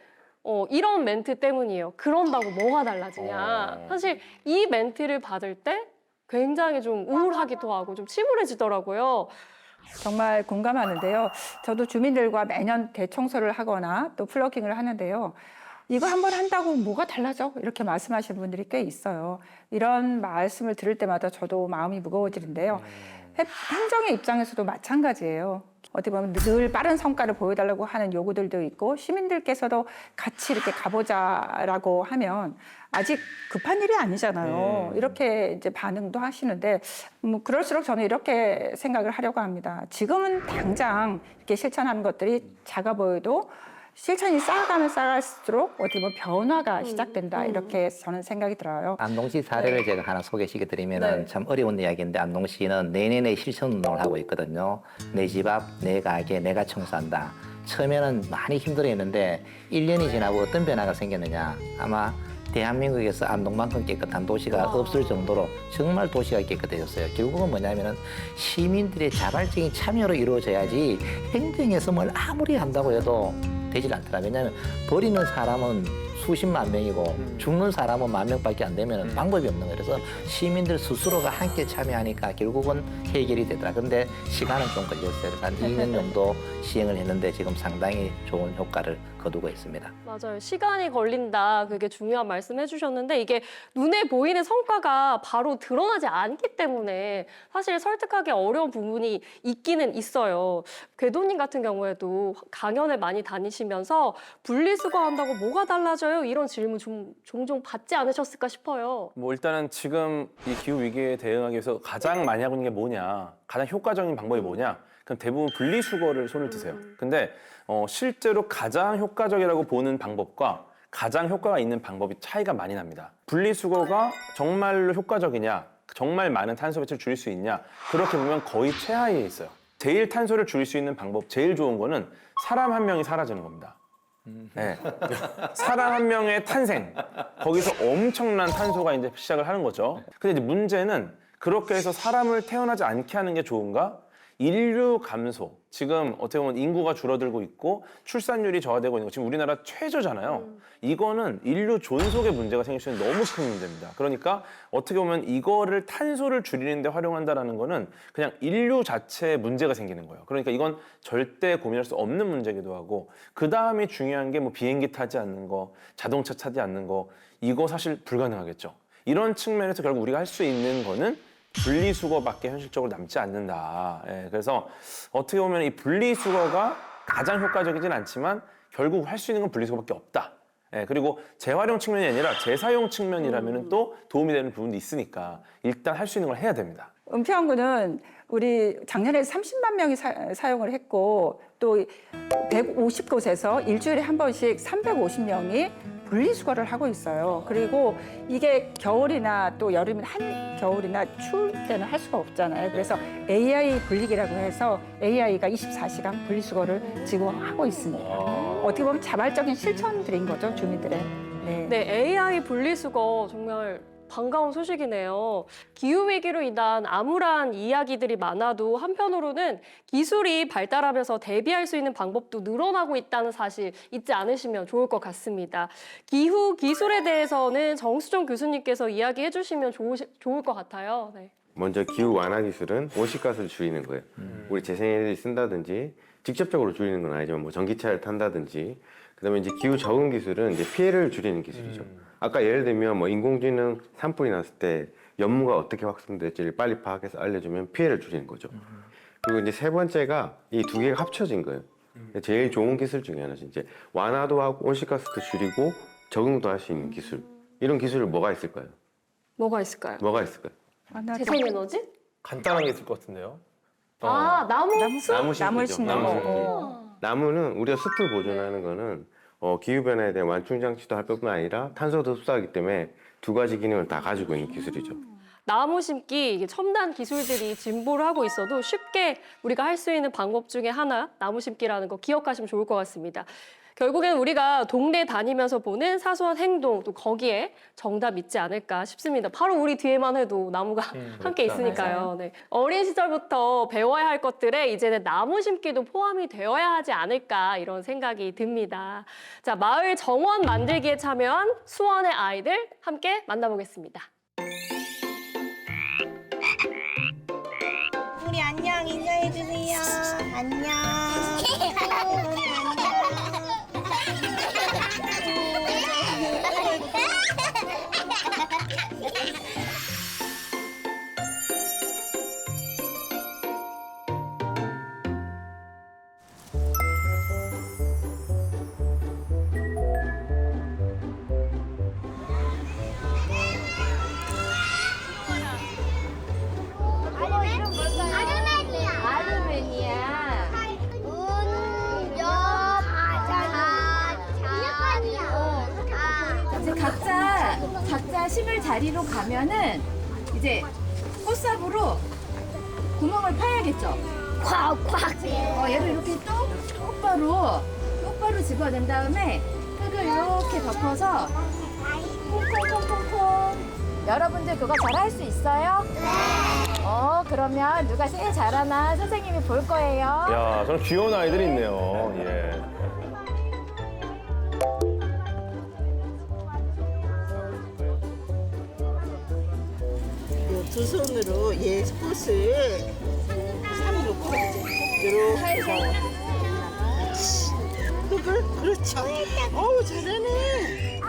이런 멘트 때문이에요. 그런다고 뭐가 달라지냐. 사실 이 멘트를 받을 때 굉장히 좀 우울하기도 하고 좀 침울해지더라고요. 정말 공감하는데요. 저도 주민들과 매년 대청소를 하거나 또 플로깅을 하는데요. 이거 한번 한다고 뭐가 달라져? 이렇게 말씀하시는 분들이 꽤 있어요. 이런 말씀을 들을 때마다 저도 마음이 무거워지는데요. 행정의 입장에서도 마찬가지예요. 어떻게 보면 늘 빠른 성과를 보여달라고 하는 요구들도 있고 시민들께서도 같이 이렇게 가보자라고 하면 아직 급한 일이 아니잖아요. 이렇게 이제 반응도 하시는데 뭐 그럴수록 저는 이렇게 생각을 하려고 합니다. 지금은 당장 이렇게 실천하는 것들이 작아 보여도 실천이 쌓아가면 쌓아갈수록 어떻게 보면 변화가 시작된다 이렇게 저는 생각이 들어요. 안동시 사례를 제가 하나 소개시켜드리면 참 어려운 이야기인데 안동시는 내년에 실천 운동을 하고 있거든요. 내 집 앞, 내 가게, 내가 청소한다. 처음에는 많이 힘들어했는데 1년이 지나고 어떤 변화가 생겼느냐. 아마 대한민국에서 안동만큼 깨끗한 도시가 없을 정도로 정말 도시가 깨끗해졌어요. 결국은 뭐냐면은 시민들의 자발적인 참여로 이루어져야지 행정에서 뭘 아무리 한다고 해도 되질 않더라. 왜냐하면 버리는 사람은 수십만 명이고 죽는 사람은 10,000명밖에 안 되면 방법이 없는 거예요. 그래서 시민들 스스로가 함께 참여하니까 결국은 해결이 되더라. 그런데 시간은 좀 걸렸어요. 한 2년 정도 시행을 했는데 지금 상당히 좋은 효과를 거두고 있습니다. 맞아요. 시간이 걸린다. 그게 중요한 말씀 해주셨는데 이게 눈에 보이는 성과가 바로 드러나지 않기 때문에 사실 설득하기 어려운 부분이 있기는 있어요. 궤도님 같은 경우에도 강연을 많이 다니시면서 분리수거한다고 뭐가 달라져요? 이런 질문 종종 받지 않으셨을까 싶어요. 뭐 일단은 지금 이 기후 위기에 대응하기 위해서 가장 많이 하고 있는 게 뭐냐, 가장 효과적인 방법이 뭐냐, 그럼 대부분 분리수거를 손을 드세요. 근데 실제로 가장 효과적이라고 보는 방법과 가장 효과가 있는 방법이 차이가 많이 납니다. 분리수거가 정말로 효과적이냐, 정말 많은 탄소 배출을 줄일 수 있냐, 그렇게 보면 거의 최하위에 있어요. 제일 탄소를 줄일 수 있는 방법, 제일 좋은 거는 사람 한 명이 사라지는 겁니다. 네. 사람 한 명의 탄생, 거기서 엄청난 탄소가 이제 시작을 하는 거죠. 근데 이제 문제는 그렇게 해서 사람을 태어나지 않게 하는 게 좋은가? 인류 감소, 지금 어떻게 보면 인구가 줄어들고 있고 출산율이 저하되고 있는 거 지금 우리나라 최저잖아요. 이거는 인류 존속의 문제가 생길 수 있는 너무 큰 문제입니다. 그러니까 어떻게 보면 이거를 탄소를 줄이는 데 활용한다는 거는 그냥 인류 자체에 문제가 생기는 거예요. 그러니까 이건 절대 고민할 수 없는 문제기도 하고, 그 다음에 중요한 게 뭐 비행기 타지 않는 거, 자동차 타지 않는 거, 이거 사실 불가능하겠죠. 이런 측면에서 결국 우리가 할 수 있는 거는 분리수거밖에 현실적으로 남지 않는다. 예, 그래서 어떻게 보면 이 분리수거가 가장 효과적이진 않지만 결국 할 수 있는 건 분리수거밖에 없다. 예, 그리고 재활용 측면이 아니라 재사용 측면이라면 또 도움이 되는 부분도 있으니까 일단 할 수 있는 걸 해야 됩니다. 은평구는 우리 작년에 30만 명이 사용을 했고 또 150곳에서 일주일에 한 번씩 350명이 분리수거를 하고 있어요. 그리고 이게 겨울이나 또 여름이나 한겨울이나 추울 때는 할 수가 없잖아요. 그래서 AI 분리기라고 해서 AI가 24시간 분리수거를 지금 하고 있습니다. 어떻게 보면 자발적인 실천들인 거죠, 주민들의. 네, AI 분리수거 정말 반가운 소식이네요. 기후위기로 인한 암울한 이야기들이 많아도 한편으로는 기술이 발달하면서 대비할 수 있는 방법도 늘어나고 있다는 사실 잊지 않으시면 좋을 것 같습니다. 기후 기술에 대해서는 정수정 교수님께서 이야기해 주시면 좋을 것 같아요. 네. 먼저 기후 완화 기술은 온실가스를 줄이는 거예요. 우리 재생에너지 쓴다든지 직접적으로 줄이는 건 아니지만 뭐 전기차를 탄다든지, 그다음에 이제 기후 적응 기술은 이제 피해를 줄이는 기술이죠. 아까 예를 들면 뭐 인공지능 산불이 났을 때 연무가 어떻게 확산될지를 빨리 파악해서 알려주면 피해를 줄이는 거죠. 그리고 이제 세 번째가 이 두 개가 합쳐진 거예요. 제일 좋은 기술 중에 하나죠. 이제 완화도 하고 온실가스도 줄이고 적응도 할 수 있는 기술. 이런 기술이 뭐가 있을까요? 뭐가 있을까요? 뭐가 있을까요? 재생에너지? 간단한 게 있을 것 같은데요. 아, 나무 나무 심는 거. 나무는 우리가 숲을 보존하는 거는 기후 변화에 대한 완충 장치도 할 뿐만 아니라 탄소도 흡수하기 때문에 두 가지 기능을 다 가지고 있는 기술이죠. 나무 심기, 이게 첨단 기술들이 진보를 하고 있어도 쉽게 우리가 할 수 있는 방법 중에 하나, 나무 심기라는 거 기억하시면 좋을 것 같습니다. 결국엔 우리가 동네 다니면서 보는 사소한 행동, 또 거기에 정답 있지 않을까 싶습니다. 바로 우리 뒤에만 해도 나무가 함께 있으니까요. 네. 어린 시절부터 배워야 할 것들에 이제는 나무 심기도 포함이 되어야 하지 않을까, 이런 생각이 듭니다. 자, 마을 정원 만들기에 참여한 수원의 아이들 함께 만나보겠습니다. 우리 안녕 인사해주세요. 안녕. 우리 안녕. 숲을 자리로 가면은 이제 꽃삽으로 구멍을 파야겠죠. 콱콱. 얘를 이렇게 똑바로 집어낸 다음에 흙을 이렇게 덮어서 콩콩콩콩콩. 여러분들 그거 잘 할 수 있어요? 네. 그러면 누가 제일 잘하나 선생님이 볼 거예요. 야, 저는 귀여운 아이들이 있네요. 예. 두 손으로 얘 꽃을 삼놓고 이렇게 해서 흙을 그렇죠. 어우 잘하네.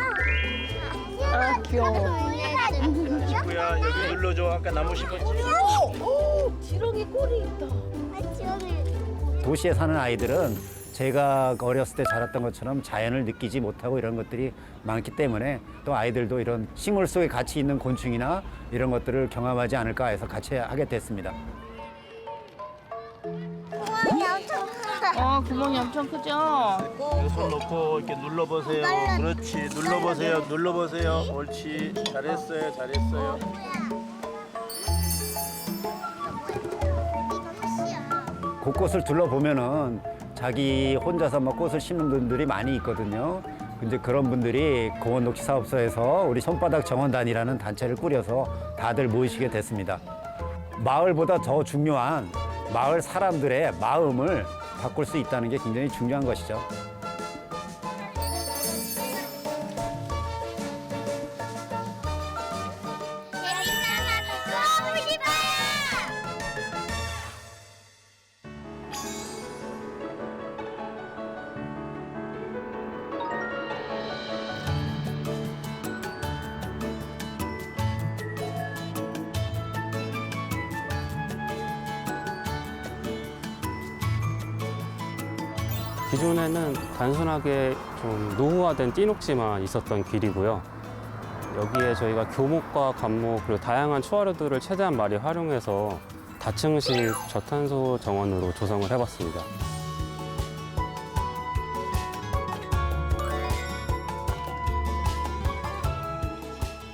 아 귀여워. 친구야 여기 눌러줘. 아까 나무 심었지? 지렁이 꼴이 있다. 도시에 사는 아이들은 제가 어렸을 때 자랐던 것처럼 자연을 느끼지 못하고 이런 것들이 많기 때문에 또 아이들도 이런 식물 속에 같이 있는 곤충이나 이런 것들을 경험하지 않을까 해서 같이 하게 됐습니다. 구멍이 엄청 크죠? 손 놓고 이렇게 눌러보세요. 그렇지. 눌러보세요. 눌러보세요. 옳지. 잘했어요. 잘했어요. 곳곳을 둘러보면은 자기 혼자서 막 꽃을 심는 분들이 많이 있거든요. 근데 그런 분들이 공원녹지사업소에서 우리 손바닥 정원단이라는 단체를 꾸려서 다들 모이시게 됐습니다. 마을보다 더 중요한 마을 사람들의 마음을 바꿀 수 있다는 게 굉장히 중요한 것이죠. 기존에는 단순하게 좀 노후화된 띠녹지만 있었던 길이고요. 여기에 저희가 교목과 관목 그리고 다양한 초화류들을 최대한 많이 활용해서 다층식 저탄소 정원으로 조성을 해봤습니다.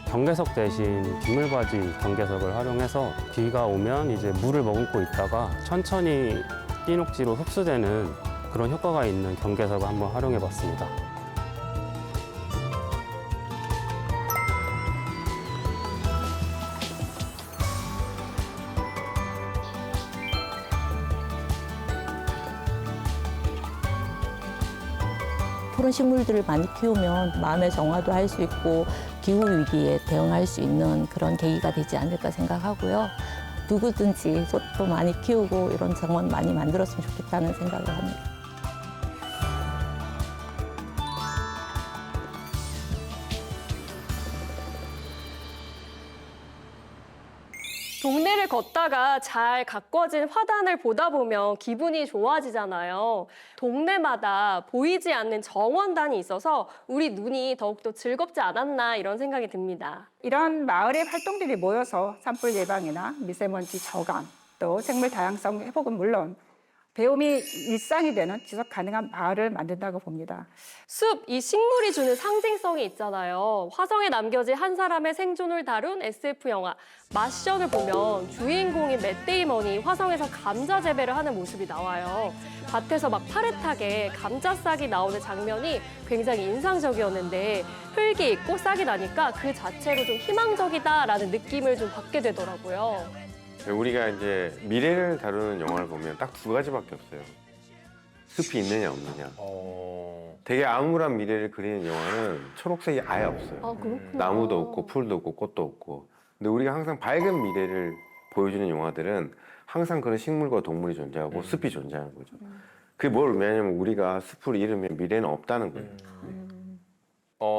경계석 대신 빗물바지 경계석을 활용해서 비가 오면 이제 물을 머금고 있다가 천천히 띠녹지로 흡수되는 그런 효과가 있는 경계석을 한번 활용해 봤습니다. 푸른 식물들을 많이 키우면 마음의 정화도 할 수 있고 기후 위기에 대응할 수 있는 그런 계기가 되지 않을까 생각하고요. 누구든지 꽃도 많이 키우고 이런 정원 많이 만들었으면 좋겠다는 생각을 합니다. 동네를 걷다가 잘 가꿔진 화단을 보다 보면 기분이 좋아지잖아요. 동네마다 보이지 않는 정원단이 있어서 우리 눈이 더욱더 즐겁지 않았나 이런 생각이 듭니다. 이런 마을의 활동들이 모여서 산불 예방이나 미세먼지 저감, 또 생물 다양성 회복은 물론 배움이 일상이 되는 지속 가능한 마을을 만든다고 봅니다. 숲, 이 식물이 주는 상징성이 있잖아요. 화성에 남겨진 한 사람의 생존을 다룬 SF 영화 마션을 보면 주인공인 맷 데이먼이 화성에서 감자 재배를 하는 모습이 나와요. 밭에서 막 파릇하게 감자 싹이 나오는 장면이 굉장히 인상적이었는데 흙이 있고 싹이 나니까 그 자체로 좀 희망적이다라는 느낌을 좀 받게 되더라고요. 우리가 이제 미래를 다루는 영화를 보면 딱 두 가지밖에 없어요. 숲이 있느냐 없느냐. 되게 암울한 미래를 그리는 영화는 초록색이 아예 없어요. 아, 그렇구나. 나무도 없고 풀도 없고 꽃도 없고. 근데 우리가 항상 밝은 미래를 보여주는 영화들은 항상 그런 식물과 동물이 존재하고 숲이 존재하는 거죠. 그게 뭘 의미하냐면 우리가 숲을 잃으면 미래는 없다는 거예요.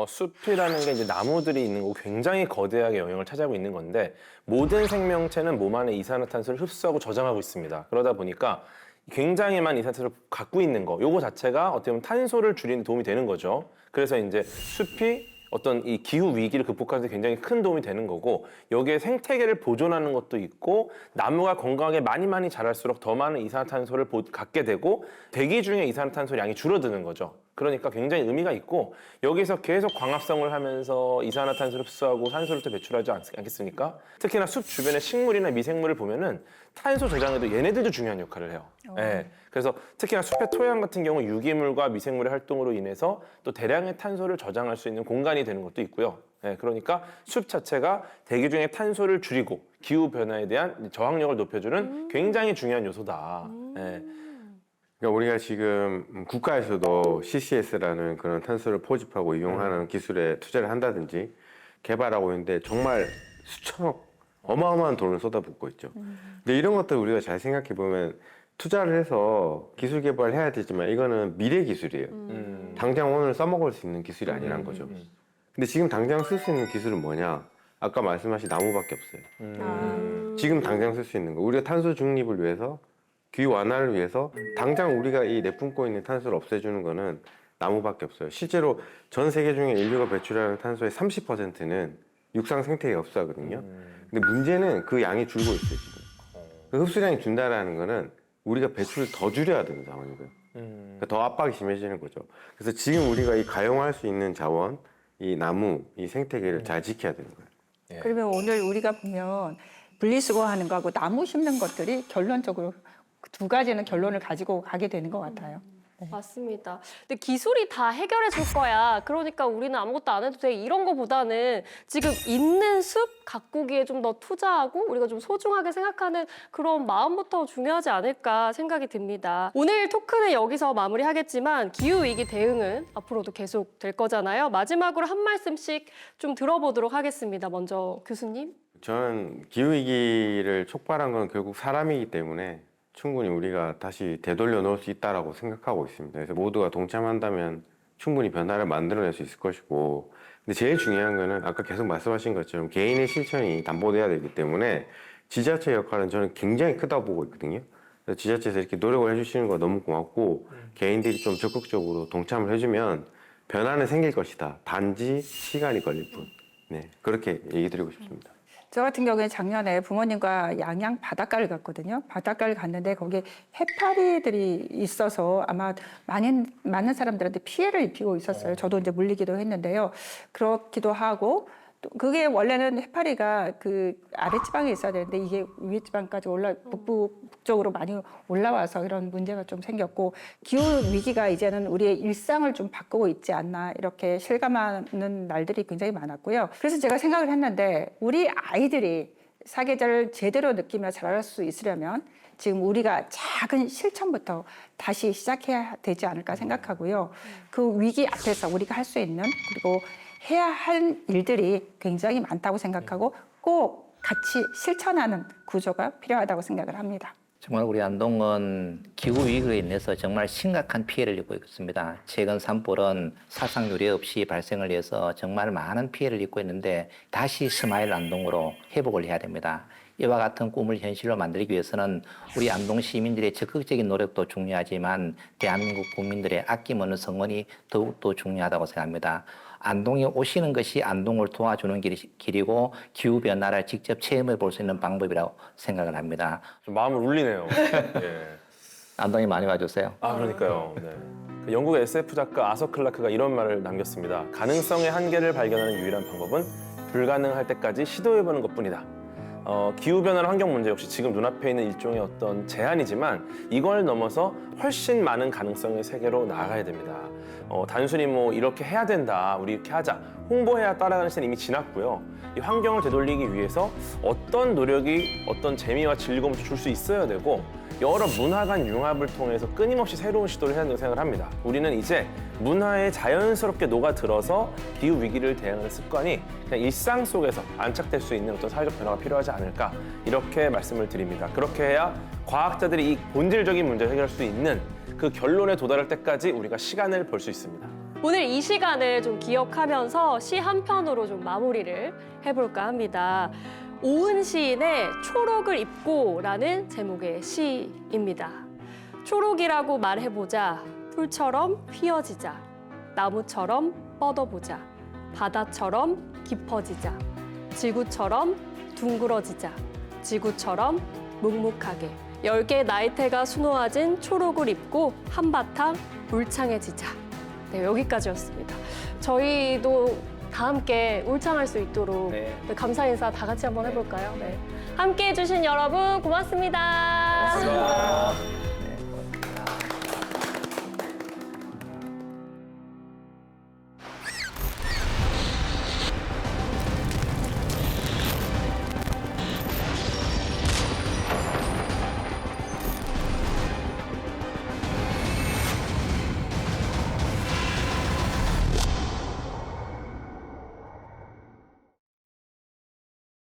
숲이라는 게 이제 나무들이 있는 거고 굉장히 거대하게 영역을 차지하고 있는 건데 모든 생명체는 몸 안에 이산화탄소를 흡수하고 저장하고 있습니다. 그러다 보니까 굉장히 많은 이산화탄소를 갖고 있는 거, 요거 자체가 어떻게 보면 탄소를 줄이는 도움이 되는 거죠. 그래서 이제 숲이 어떤 이 기후 위기를 극복하는 데 굉장히 큰 도움이 되는 거고 여기에 생태계를 보존하는 것도 있고 나무가 건강하게 많이 자랄수록 더 많은 이산화탄소를 갖게 되고 대기 중에 이산화탄소 양이 줄어드는 거죠. 그러니까 굉장히 의미가 있고 여기서 계속 광합성을 하면서 이산화탄소를 흡수하고 산소를 또 배출하지 않겠습니까? 특히나 숲 주변의 식물이나 미생물을 보면은 탄소 저장에도 얘네들도 중요한 역할을 해요. 예. 그래서 특히나 숲의 토양 같은 경우 유기물과 미생물의 활동으로 인해서 또 대량의 탄소를 저장할 수 있는 공간이 되는 것도 있고요. 예, 그러니까 숲 자체가 대기 중에 탄소를 줄이고 기후 변화에 대한 저항력을 높여주는 굉장히 중요한 요소다. 예. 그러니까 우리가 지금 국가에서도 CCS라는 그런 탄소를 포집하고 이용하는 기술에 투자를 한다든지 개발하고 있는데 정말 수천억 어마어마한 돈을 쏟아붓고 있죠. 근데 이런 것들 우리가 잘 생각해 보면 투자를 해서 기술 개발을 해야 되지만 이거는 미래 기술이에요. 당장 오늘 써먹을 수 있는 기술이 아니란 거죠. 근데 지금 당장 쓸 수 있는 기술은 뭐냐? 아까 말씀하신 나무밖에 없어요. 지금 당장 쓸 수 있는 거. 우리가 탄소 중립을 위해서 기후 완화를 위해서 당장 우리가 이 내뿜고 있는 탄소를 없애주는 거는 나무밖에 없어요. 실제로 전 세계 중에 인류가 배출하는 탄소의 30%는 육상 생태계에 흡수하거든요. 근데 문제는 그 양이 줄고 있어요, 지금. 그 흡수량이 준다라는 거는 우리가 배출을 더 줄여야 되는 상황이고요. 그러니까 더 압박이 심해지는 거죠. 그래서 지금 우리가 이 가용할 수 있는 자원, 이 나무, 이 생태계를 잘 지켜야 되는 거예요. 그러면 오늘 우리가 보면 분리수거하는 거하고 나무 심는 것들이 결론적으로 두 가지는 결론을 가지고 가게 되는 것 같아요. 맞습니다. 근데 기술이 다 해결해 줄 거야. 그러니까 우리는 아무것도 안 해도 돼. 이런 거보다는 지금 있는 숲 가꾸기에 좀 더 투자하고 우리가 좀 소중하게 생각하는 그런 마음부터 중요하지 않을까 생각이 듭니다. 오늘 토크는 여기서 마무리하겠지만 기후위기 대응은 앞으로도 계속 될 거잖아요. 마지막으로 한 말씀씩 좀 들어보도록 하겠습니다. 먼저 교수님. 저는 기후위기를 촉발한 건 결국 사람이기 때문에 충분히 우리가 다시 되돌려 놓을 수 있다고 생각하고 있습니다. 그래서 모두가 동참한다면 충분히 변화를 만들어낼 수 있을 것이고, 근데 제일 중요한 거는 아까 계속 말씀하신 것처럼 개인의 실천이 담보돼야 되기 때문에 지자체 역할은 저는 굉장히 크다고 보고 있거든요. 그래서 지자체에서 이렇게 노력을 해주시는 거 너무 고맙고 개인들이 좀 적극적으로 동참을 해주면 변화는 생길 것이다. 단지 시간이 걸릴 뿐. 네, 그렇게 얘기 드리고 싶습니다. 저 같은 경우에 작년에 부모님과 양양 바닷가를 갔거든요. 바닷가를 갔는데 거기에 해파리들이 있어서 아마 많은 사람들한테 피해를 입히고 있었어요. 저도 이제 물리기도 했는데요. 그렇기도 하고 또 그게 원래는 해파리가 그 아랫지방에 있어야 되는데 이게 위에지방까지 북쪽으로 많이 올라와서 이런 문제가 좀 생겼고 기후 위기가 이제는 우리의 일상을 좀 바꾸고 있지 않나 이렇게 실감하는 날들이 굉장히 많았고요. 그래서 제가 생각을 했는데 우리 아이들이 사계절을 제대로 느끼며 자랄 수 있으려면 지금 우리가 작은 실천부터 다시 시작해야 되지 않을까 생각하고요. 그 위기 앞에서 우리가 할 수 있는 그리고 해야 할 일들이 굉장히 많다고 생각하고 꼭 같이 실천하는 구조가 필요하다고 생각을 합니다. 정말 우리 안동은 기후위기로 인해서 정말 심각한 피해를 입고 있습니다. 최근 산불은 사상 유례 없이 발생을 해서 정말 많은 피해를 입고 있는데 다시 스마일 안동으로 회복을 해야 됩니다. 이와 같은 꿈을 현실로 만들기 위해서는 우리 안동 시민들의 적극적인 노력도 중요하지만 대한민국 국민들의 아낌없는 성원이 더욱더 중요하다고 생각합니다. 안동에 오시는 것이 안동을 도와주는 길이고 기후변화를 직접 체험해 볼 수 있는 방법이라고 생각을 합니다. 좀 마음을 울리네요. 예. 안동에 많이 와주세요. 그러니까요. 네. 그 영국의 SF 작가 아서 클라크가 이런 말을 남겼습니다. 가능성의 한계를 발견하는 유일한 방법은 불가능할 때까지 시도해보는 것뿐이다. 기후변화나 환경 문제 역시 지금 눈앞에 있는 일종의 어떤 제한이지만 이걸 넘어서 훨씬 많은 가능성의 세계로 나아가야 됩니다. 단순히 뭐 이렇게 해야 된다, 우리 이렇게 하자, 홍보해야 따라가는 시대는 이미 지났고요. 이 환경을 되돌리기 위해서 어떤 노력이 어떤 재미와 즐거움을 줄 수 있어야 되고 여러 문화 간 융합을 통해서 끊임없이 새로운 시도를 해야 된다고 생각을 합니다. 우리는 이제 문화에 자연스럽게 녹아들어서 기후 위기를 대응하는 습관이 그냥 일상 속에서 안착될 수 있는 어떤 사회적 변화가 필요하지 않을까 이렇게 말씀을 드립니다. 그렇게 해야 과학자들이 이 본질적인 문제를 해결할 수 있는 그 결론에 도달할 때까지 우리가 시간을 벌 수 있습니다. 오늘 이 시간을 좀 기억하면서 시 한 편으로 좀 마무리를 해볼까 합니다. 오은 시인의 초록을 입고라는 제목의 시입니다. 초록이라고 말해보자, 풀처럼 휘어지자, 나무처럼 뻗어보자, 바다처럼 깊어지자, 지구처럼 둥그러지자, 지구처럼 묵묵하게 10개 나이테가 수놓아진 초록을 입고 한바탕 울창해지자. 네, 여기까지였습니다. 저희도 다 함께 울창할 수 있도록 네. 네, 감사 인사 다 같이 한번 해볼까요? 네. 함께 해주신 여러분 고맙습니다. 고맙습니다.